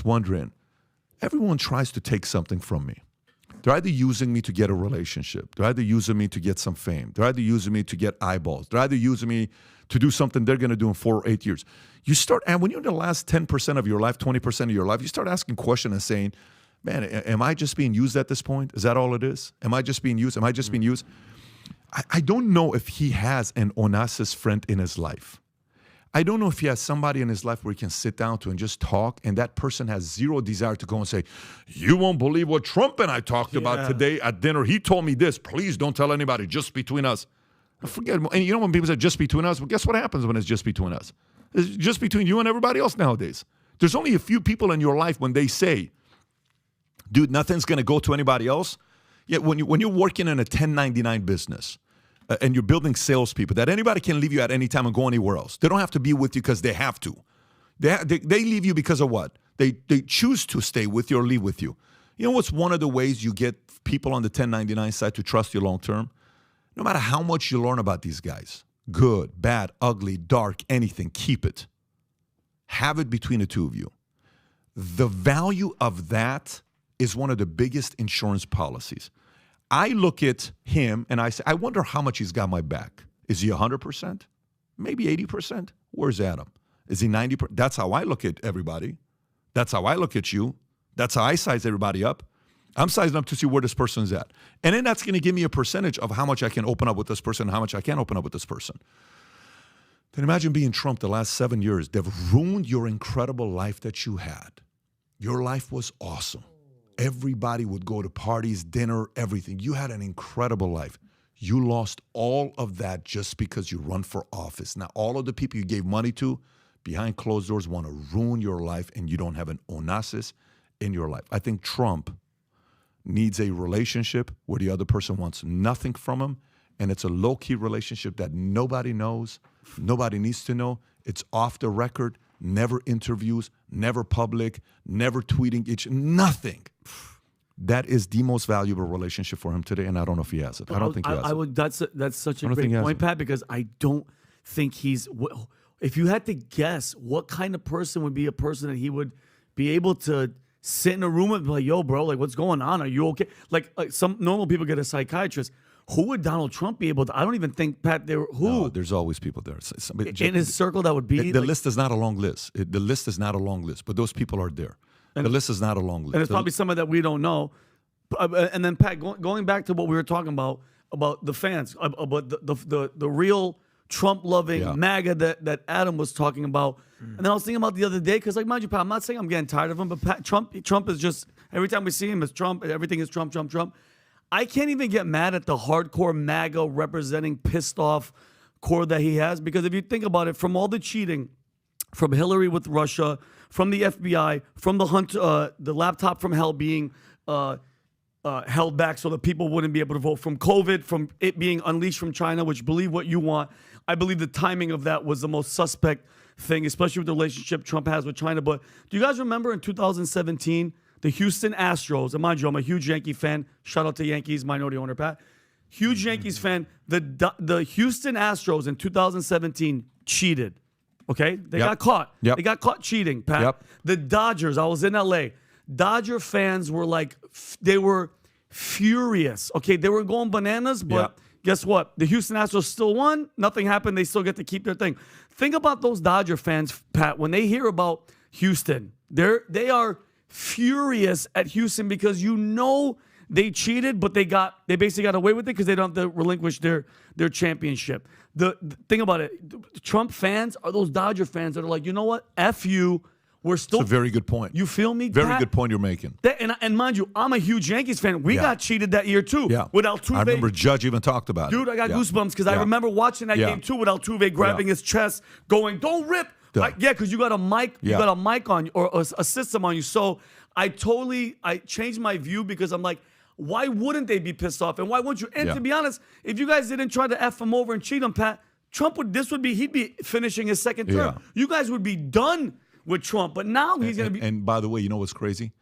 that's wondering, everyone tries to take something from me. They're either using me to get a relationship. They're either using me to get some fame. They're either using me to get eyeballs. They're either using me to do something they're going to do in 4 or 8 years. You start, and when you're in the last 10% of your life, 20% of your life, you start asking questions and saying, man, am I just being used at this point? Is that all it is? Am I just being used? Am I just being used? I don't know if he has an Onassis friend in his life. I don't know if he has somebody in his life where he can sit down to and just talk, and that person has zero desire to go and say, you won't believe what Trump and I talked about today at dinner. He told me this. Please don't tell anybody. Just between us. Forget it. And you know when people say just between us? Well, guess what happens when it's just between us? It's just between you and everybody else nowadays. There's only a few people in your life when they say, dude, nothing's going to go to anybody else. Yet when you're working in a 1099 business, and you're building salespeople that anybody can leave you at any time and go anywhere else. They don't have to be with you because they have to. They leave you because of what? They choose to stay with you or leave with you. You know what's one of the ways you get people on the 1099 side to trust you long term? No matter how much you learn about these guys, good, bad, ugly, dark, anything, keep it. Have it between the two of you. The value of that is one of the biggest insurance policies. I look at him and I say, I wonder how much he's got my back. Is he 100%? Maybe 80%? Where's Adam? Is he 90%? That's how I look at everybody. That's how I look at you. That's how I size everybody up. I'm sizing up to see where this person's at. And then that's going to give me a percentage of how much I can open up with this person and how much I can't open up with this person. Then imagine being Trump the last 7 years. They've ruined your incredible life that you had. Your life was awesome. Everybody would go to parties, dinner, everything. You had an incredible life. You lost all of that just because you run for office. Now, all of the people you gave money to behind closed doors want to ruin your life, and you don't have an Onassis in your life. I think Trump needs a relationship where the other person wants nothing from him, and it's a low-key relationship that nobody knows, nobody needs to know. It's off the record, never interviews, never public, never tweeting nothing. That is the most valuable relationship for him today, and I don't know if he has it. I don't think he has it. That's such a great point, Pat, because I don't think he's. If you had to guess, what kind of person would be a person that he would be able to sit in a room and be like, yo, bro, like, what's going on? Are you okay? Like some normal people get a psychiatrist. Who would Donald Trump be able to? I don't even think, Pat, who? No, there's always people there. In his circle, that would be. The list is not a long list. The list is not a long list, but those people are there. The list is not a long list. And it's probably someone that we don't know. And then, Pat, going back to what we were talking about the fans, about the real Trump-loving MAGA that Adam was talking about. And then I was thinking about the other day, because, like, mind you, Pat, I'm not saying I'm getting tired of him, but Pat, Trump is just, every time we see him, it's Trump. Everything is Trump, Trump, Trump. I can't even get mad at the hardcore MAGA representing pissed-off core that he has, because if you think about it, from all the cheating, from Hillary with Russia, from the FBI, from the laptop from hell being held back so that people wouldn't be able to vote, from COVID, from it being unleashed from China, which, believe what you want, I believe the timing of that was the most suspect thing, especially with the relationship Trump has with China. But do you guys remember in 2017, the Houston Astros, and mind you, I'm a huge Yankee fan. Shout out to Yankees, minority owner, Pat. Huge Yankees fan. The Houston Astros in 2017 cheated. Okay? They got caught. They got caught cheating, Pat. The Dodgers, I was in LA. Dodger fans were like, they were furious. Okay, they were going bananas, but guess what? The Houston Astros still won. Nothing happened. They still get to keep their thing. Think about those Dodger fans, Pat, when they hear about Houston. They are furious at Houston because they cheated, but they basically got away with it because they don't have to relinquish their championship. The thing about it, Trump fans are those Dodger fans that are like, you know what? F you. We're still. It's a very good point. You feel me? Very good point you're making. And mind you, I'm a huge Yankees fan. We got cheated that year too. With Altuve. I remember Judge even talked about it. Dude, I got goosebumps because I remember watching that game too with Altuve grabbing his chest, going, "Don't rip." Because you got a mic. You got a mic on you, or a system on you. So I changed my view because I'm like, why wouldn't they be pissed off? And why wouldn't you? And to be honest, if you guys didn't try to F him over and cheat him, Pat, he'd be finishing his second term. You guys would be done with Trump, but now he's going to be. And by the way, you know what's crazy?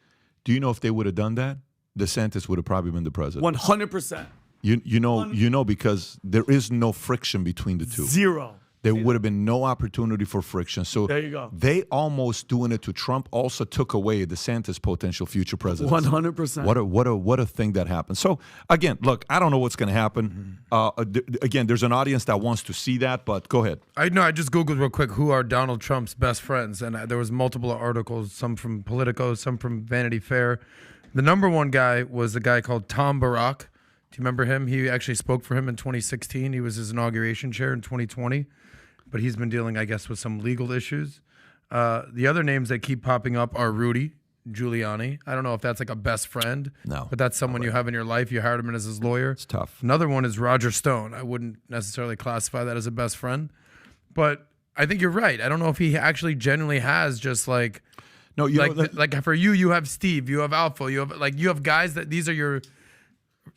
Do you know if they would have done that, DeSantis would have probably been the president. 100%. You know because there is no friction between the two. Zero. there would have been no opportunity for friction. So There you go. they almost doing it to Trump also took away DeSantis' potential future president. 100%. What a thing that happened. So again, look, I don't know what's going to happen. Again, there's an audience that wants to see that, but go ahead. I know. I just Googled real quick who are Donald Trump's best friends, and there was multiple articles, some from Politico, some from Vanity Fair. The number one guy was a guy called Tom Barack. Do you remember him? He actually spoke for him in 2016. He was his inauguration chair in 2020, but he's been dealing, I guess, with some legal issues. The other names that keep popping up are Rudy Giuliani. I don't know if that's like a best friend, No. but that's someone you have in your life. You hired him as his lawyer. It's tough. Another one is Roger Stone. I wouldn't necessarily classify that as a best friend, but I think you're right. I don't know if he actually genuinely has just like, No, you know, like for you have Steve, you have Alpha, you have guys that these are your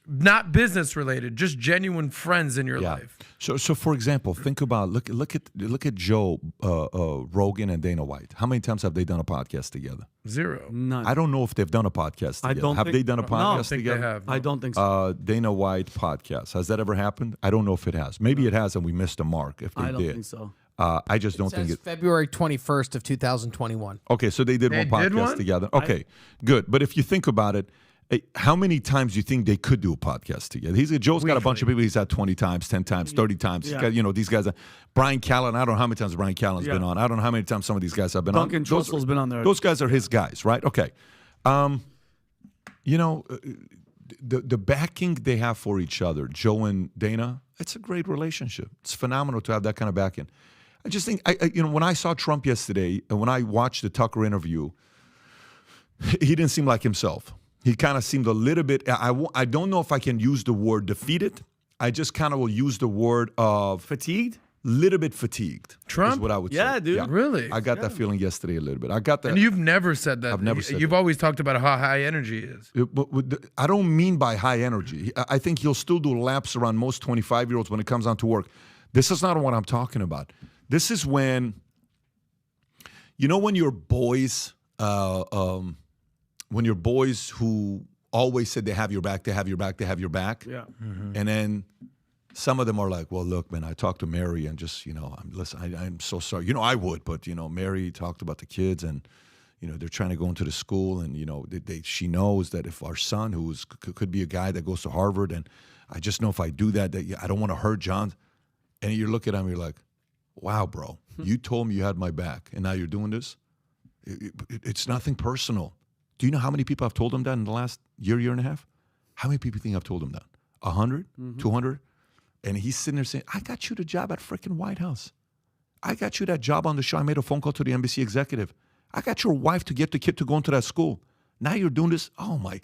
not business related, just genuine friends in your life. So for example, think about look at Joe Rogan and Dana White. How many times have they done a podcast together? Zero. None. I don't know if they've done a podcast together. don't Have think- they done a no, podcast I don't think together? they have. I don't think so. Dana White podcast. Has that ever happened? I don't know if it has. Maybe it has, and we missed a mark. If they I don't did, think so. I just don't think Says it. February 21st of 2021. Okay, so they did They one did podcast one? together. Okay, good. But if you think about it, how many times do you think they could do a podcast together? Joe's got a bunch of people he's had 20 times, 10 times, 30 times. He's Yeah. got, these guys. Brian Callen, I don't know how many times Brian Callen's been on. I don't know how many times some of these guys have been Duncan on. Trussell's been on there. Those guys are his guys, right? Okay. The backing they have for each other, Joe and Dana, it's a great relationship. It's phenomenal to have that kind of backing. I just think, when I saw Trump yesterday and when I watched the Tucker interview, he didn't seem like himself. He kind of seemed a little bit, I don't know if I can use the word defeated. I just kind of will use the word of Fatigued? little bit fatigued. Trump? Is what I would say. Yeah, dude. Really? I got that feeling yesterday a little bit. I got that. And you've never said that. I've never said You've that. always talked about how high energy is. I don't mean by high energy. I think he'll still do laps around most 25-year-olds when it comes down to work. This is not what I'm talking about. This is when, when your boys, who always said they have your back, they have your back, they have your back. Yeah. And then some of them are like, well, look, man, I talked to Mary and just, I'm so sorry. I would, but, Mary talked about the kids and, they're trying to go into the school and, she knows that if our son, could be a guy that goes to Harvard, and I just know if I do that I don't want to hurt John. And you look at him, you're like, wow, bro, you told me you had my back and now you're doing this? It's nothing personal. Do you know how many people I've told him that in the last year and a half? How many people think I've told him that? 100? 200? And he's sitting there saying, I got you the job at freaking White House. I got you that job on the show. I made a phone call to the NBC executive. I got your wife to get the kid to go into that school. Now you're doing this? Oh, my.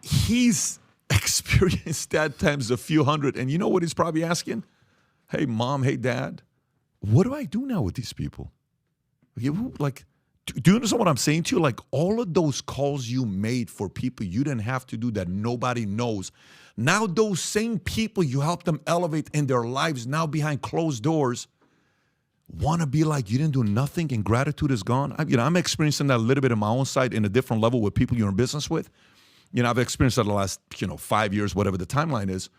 He's experienced that times a few hundred. And you know what he's probably asking? Hey, mom, hey, dad, what do I do now with these people? Like, do you understand what I'm saying to you? Like, all of those calls you made for people you didn't have to do that nobody knows. Now those same people you helped them elevate in their lives now behind closed doors want to be like, you didn't do nothing and gratitude is gone. I'm experiencing that a little bit on my own side in a different level with people you're in business with. I've experienced that the last, 5 years, whatever the timeline is.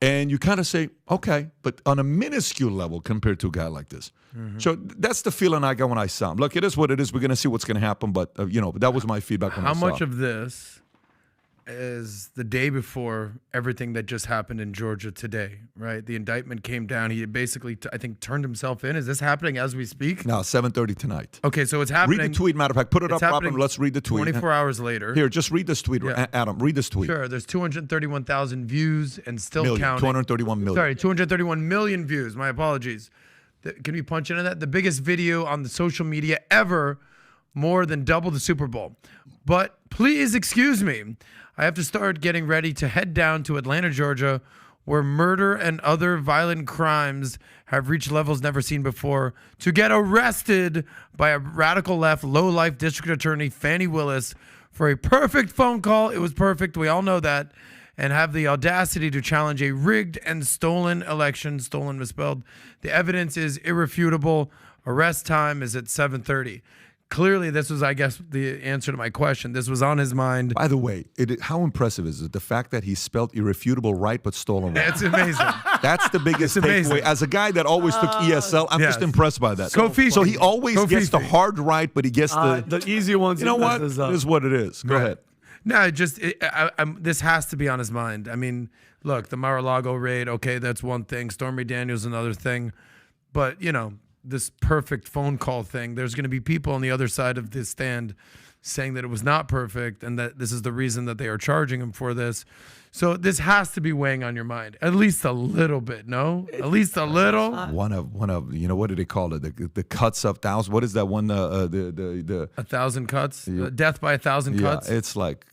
And you kind of say, okay, but on a minuscule level compared to a guy like this. So that's the feeling I got when I saw him. Look, it is what it is. We're going to see what's going to happen. But, that was my feedback when I How saw much him. of this is the day before everything that just happened in Georgia today, right? The indictment came down. He basically, I think, turned himself in. Is this happening as we speak? Now, 7:30 tonight. Okay, so it's happening. Read the tweet, matter of fact. Put it It's up, Rob, happening and let's read the tweet. 24 hours later. Here, just read this tweet. Yeah. Adam, read this tweet. Sure, there's 231,000 views and still counting. 231 million. Sorry, 231 million views. My apologies. Can we punch into that? The biggest video on the social media ever, more than double the Super Bowl. But please excuse me. I have to start getting ready to head down to Atlanta, Georgia, where murder and other violent crimes have reached levels never seen before, to get arrested by a radical left, low-life district attorney, Fani Willis, for a perfect phone call. It was perfect. We all know that. And have the audacity to challenge a rigged and stolen election. Stolen misspelled. The evidence is irrefutable. Arrest time is at 7:30. clearly this was, I guess, the answer to my question. This was on his mind. By the way, how impressive is it? The fact that he spelled irrefutable right but stolen wrong. It's amazing. That's the biggest amazing. takeaway. As a guy that always took ESL, I'm just Yes. impressed by that. Kofi. So he always Kofi. gets the hard right, but he gets The easier ones. You know what? It is what it is. Go ahead. No, this has to be on his mind. I mean, look, the Mar-a-Lago raid, okay, that's one thing. Stormy Daniels, another thing. But, this perfect phone call thing, there's going to be people on the other side of this stand saying that it was not perfect and that this is the reason that they are charging him for this. So this has to be weighing on your mind, at least a little bit, no? At least a little? One of what do they call it? The cuts of thousands. What is that one? The 1,000 cuts? Death by 1,000 cuts? It's like,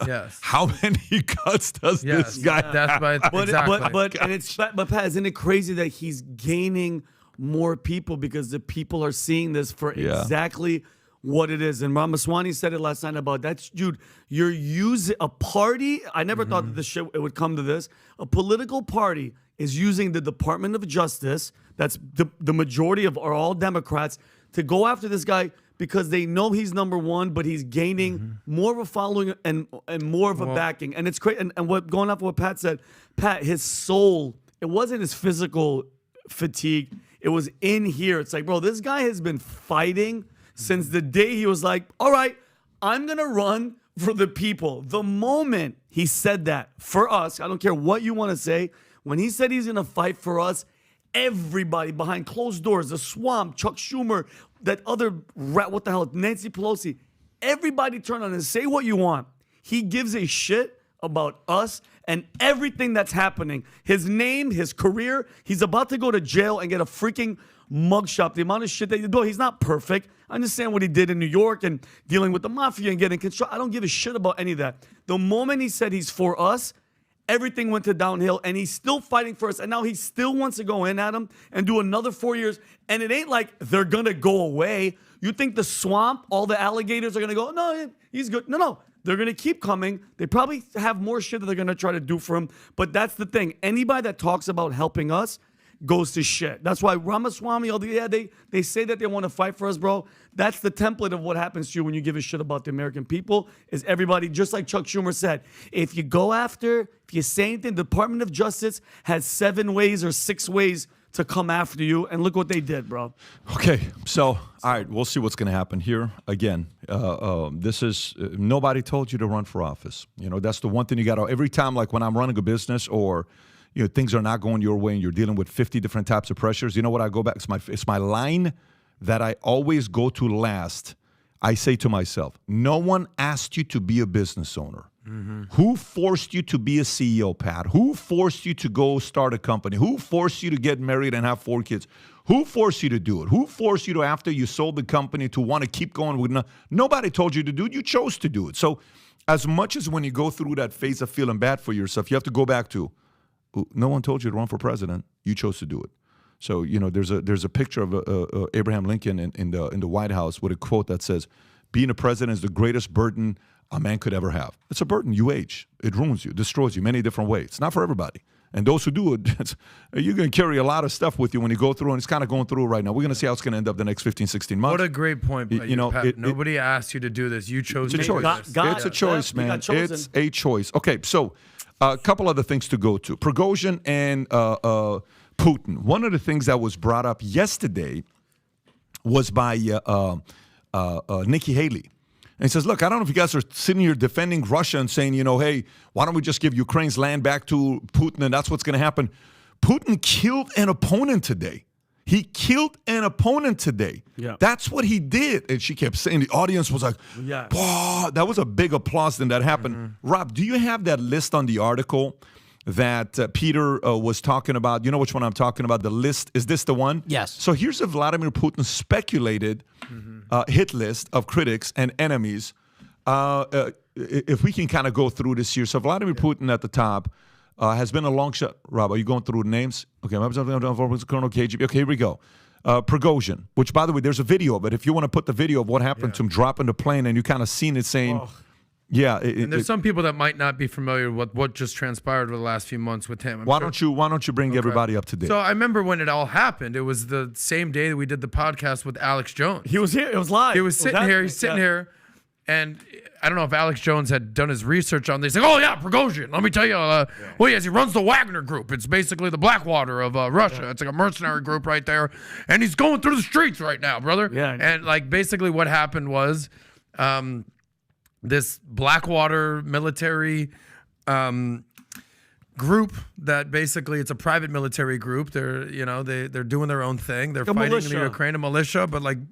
Yes. how many cuts does Yes. this guy Death by exactly. But Pat, isn't it crazy that he's gaining more people because the people are seeing this for exactly what it is? And Ramaswamy said it last night about that. Dude, you're using a party. I never thought that this shit it would come to this. A political party is using the Department of Justice, that's the majority of are all Democrats, to go after this guy because they know he's number one, but he's gaining more of a following and more of a backing. And it's great. And what going off what Pat said, Pat, his soul, it wasn't his physical fatigue. It was in here. It's like, bro, this guy has been fighting since the day he was like, all right, I'm going to run for the people. The moment he said that for us, I don't care what you want to say, when he said he's going to fight for us, everybody behind closed doors, the Swamp, Chuck Schumer, that other rat, what the hell, Nancy Pelosi, everybody turn on and say what you want. He gives a shit about us and everything that's happening. His name, his career, he's about to go to jail and get a freaking mugshot. The amount of shit that you do, he's not perfect. I understand what he did in New York and dealing with the mafia and getting control. I don't give a shit about any of that. The moment he said he's for us, everything went to downhill, and he's still fighting for us. And now he still wants to go in at him and do another 4 years. And it ain't like they're going to go away. You think the Swamp, all the alligators are going to go, no, he's good. No. They're going to keep coming. They probably have more shit that they're going to try to do for him. But that's the thing. Anybody that talks about helping us goes to shit. That's why Ramaswamy, they say that they want to fight for us, bro. That's the template of what happens to you when you give a shit about the American people, is everybody, just like Chuck Schumer said, if you say anything, the Department of Justice has 7 ways or 6 ways to come after you, and look what they did, bro. Okay, so all right, we'll see what's going to happen here. Again, this is nobody told you to run for office. That's the one thing you got to. Every time, like when I'm running a business or things are not going your way and you're dealing with 50 different types of pressures. You know what I go back? It's my line that I always go to last. I say to myself, no one asked you to be a business owner. Who forced you to be a CEO, Pat? Who forced you to go start a company? Who forced you to get married and have 4 kids? Who forced you to do it? Who forced you to, after you sold the company, to want to keep going with nobody told you to do it. You chose to do it. So as much as when you go through that phase of feeling bad for yourself, you have to go back to, no one told you to run for president. You chose to do it. So, there's a picture of Abraham Lincoln in the White House with a quote that says, being a president is the greatest burden a man could ever have. It's a burden. You age. It ruins you, destroys you many different ways. It's not for everybody. And those who do it, you're going to carry a lot of stuff with you when you go through, and it's kind of going through right now. We're going to see how it's going to end up the next 15, 16 months. What a great point, Pat. Nobody asked you to do this. You chose it's a to choice. do this. It's a choice, man. It's a choice. Okay, so a couple other things to go to. Prigozhin and Putin. One of the things that was brought up yesterday was by Nikki Haley. And he says, look, I don't know if you guys are sitting here defending Russia and saying, hey, why don't we just give Ukraine's land back to Putin and that's what's going to happen. Putin killed an opponent today. He killed an opponent today. Yeah. That's what he did. And she kept saying, the audience was like, wow, that was a big applause when that happened. Rob, do you have that list on the article that Peter was talking about? You know which one I'm talking about? The list, is this the one? Yes. So here's a Vladimir Putin speculated hit list of critics and enemies. If we can kind of go through this here. So Vladimir Putin at the top has been a long shot. Rob, are you going through the names? Okay, Colonel KGB. Okay, here we go. Prigozhin, which, by the way, there's a video of it. If you want to put the video of what happened to him dropping the plane and you kind of seen it saying, Yeah. And there's some people that might not be familiar with what just transpired over the last few months with him. Why don't you bring everybody up to date? So I remember when it all happened. It was the same day that we did the podcast with Alex Jones. He was here. It was live. He was sitting here. He's sitting here, and I don't know if Alex Jones had done his research on this. He's like, oh yeah, Prigozhin. Let me tell you. Well, yes, he runs the Wagner Group. It's basically the Blackwater of Russia. It's like a mercenary group right there, and he's going through the streets right now, brother. Yeah. And like basically what happened was, this Blackwater military group that basically it's a private military group. They're they're doing their own thing. They're fighting in the Ukraine, a militia, but like